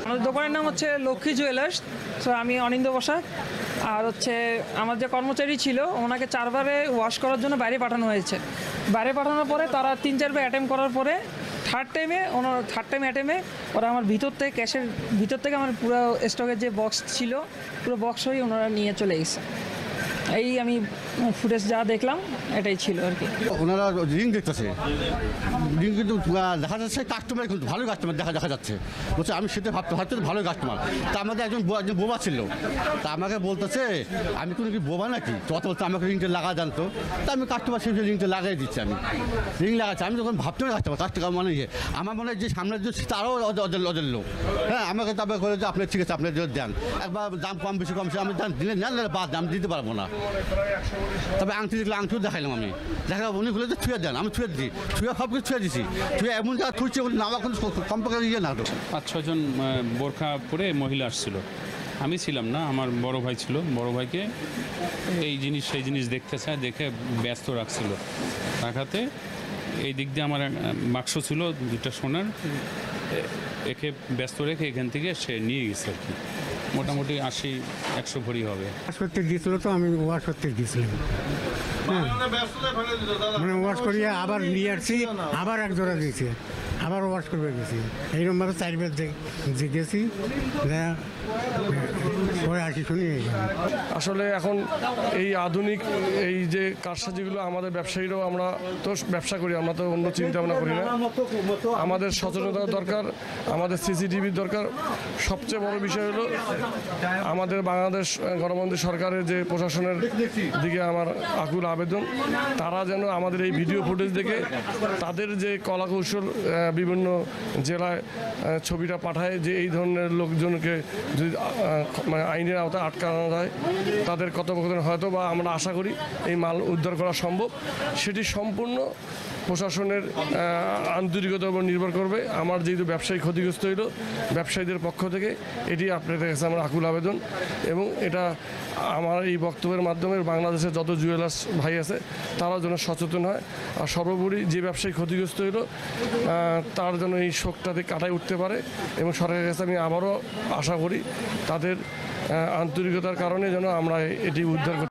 আমাদের দোকানের নাম হচ্ছে লক্ষ্মী জুয়েলার্স। তো আমি অনিন্দ বসাক, আর হচ্ছে আমার যে কর্মচারী ছিল ওনাকে 4 বারে ওয়াশ করার জন্য বাইরে পাঠানো হয়েছে। বাইরে পাঠানোর পরে তারা 3-4 বার অ্যাটেম্প করার পরে থার্ড টাইম অ্যাটেম্পে ওরা আমার ভিতর থেকে ক্যাশের ভিতর থেকে আমার পুরো স্টকের যে বক্স ছিল পুরো বক্সই ওনারা নিয়ে চলে গেছে। এই আমি ফুটেজ যা দেখলাম এটাই ছিল আর কি। ওনারা রিং দেখতেছে, রিং কিন্তু দেখা যাচ্ছে কাস্টমার, কিন্তু ভালো কাস্টমার দেখা যাচ্ছে। বলছে আমি সেটা ভাবতে ভালো কাস্টমার। তা আমাদের একজন বোবা ছিল, তা আমাকে বলতেছে আমি কোনো কি বোবা নাকি, তত বলতে আমাকে রিংটা লাগা জানতো। তা আমি কাস্টমার সেটা রিংটা লাগাই দিচ্ছি, আমি রিং লাগাচ্ছি। আমি যখন ভাবতে কাস্টমার মানে আমার মনে হয় যে সামনের যে তারাও ওদের লোক। হ্যাঁ, আমাকে তারপরে করে যে আপনি ঠিক আছে আপনি দেন, একবার দাম কম বেশি আমি দিলে নেন, বাদ দাম দিতে পারবো না। তবে আংটি দেখলে আংটিও দেখাইলাম, আমি দেখালাম উনি বলে যে ছুঁয়ে দেন, আমি ছুঁয়ে দিই, ছুঁয়ে সব কিছু ছুঁয়ে দিচ্ছি, ছুঁয়ে এমন জায়গা ছুঁচ্ছে নামা কোনো কম্পাকে ইয়ে না। 5-6 জন বোরখা পরে মহিলা আসছিল, আমি ছিলাম না, আমার বড় ভাই ছিল। বড় ভাইকে এই জিনিস সেই জিনিস দেখতে চায়, দেখে ব্যস্ত রাখছিল। রাখাতে এই দিক দিয়ে আমার বাক্স ছিল 2টা সোনার, একে ব্যস্ত রেখে এখান থেকে সে নিয়ে গেছে আর কি। মোটামুটি 80-100 ভরি হবে। ওয়াশ করতে দিয়েছিল, তো আমি ওয়াশ করতে দিয়েছিলাম। হ্যাঁ, মানে ওয়াশ করিয়ে আবার নিয়ে আসছি, আবার 1 জোড়া দিয়েছি, আবার ওয়াশ করবে গেছি। এইরকমভাবে 4 বার গেছি, পরে আসি শুনি। আসলে এখন এই আধুনিক এই যে কারসাজিগুলো আমাদের ব্যবসায়ীরাও, আমরা তো ব্যবসা করি, আমরা তো অন্য চিন্তা ভাবনা করি না। আমাদের সচেতনতা দরকার, আমাদের সিসিটিভির দরকার। সবচেয়ে বড় বিষয় হলো আমাদের বাংলাদেশ গণতন্ত্রী সরকারের যে প্রশাসনের দিকে আমার আকুল আবেদন, তারা যেন আমাদের এই ভিডিও ফুটেজ দেখে তাদের যে কলাকৌশল বিভিন্ন জেলায় ছবিটা পাঠায়, যে এই ধরনের লোকজনকে যদি মানে আইনের আওতায় আটকানো যায়, তাদের কথোপকথন হয়তো বা আমরা আশা করি এই মাল উদ্ধার করা সম্ভব। সেটি সম্পূর্ণ প্রশাসনের আন্তরিকতার উপর নির্ভর করবে। আমার যেহেতু ব্যবসায়ী ক্ষতিগ্রস্ত হইল, ব্যবসায়ীদের পক্ষ থেকে এটি আপনাদের কাছে আমার আকুল আবেদন, এবং এটা আমার এই বক্তব্যের মাধ্যমে বাংলাদেশের যত জুয়েলার্স ভাই আছে তারাও যেন সচেতন হয়। আর সর্বোপরি যে ব্যবসায়ী ক্ষতিগ্রস্ত হইল তার জন্য এই শোকটাতে কাটায় উঠতে পারে, এবং সরকারের কাছে আমি আবারও আশা করি তাদের আন্তরিকতার কারণে যেন আমরা এটি উদ্ধার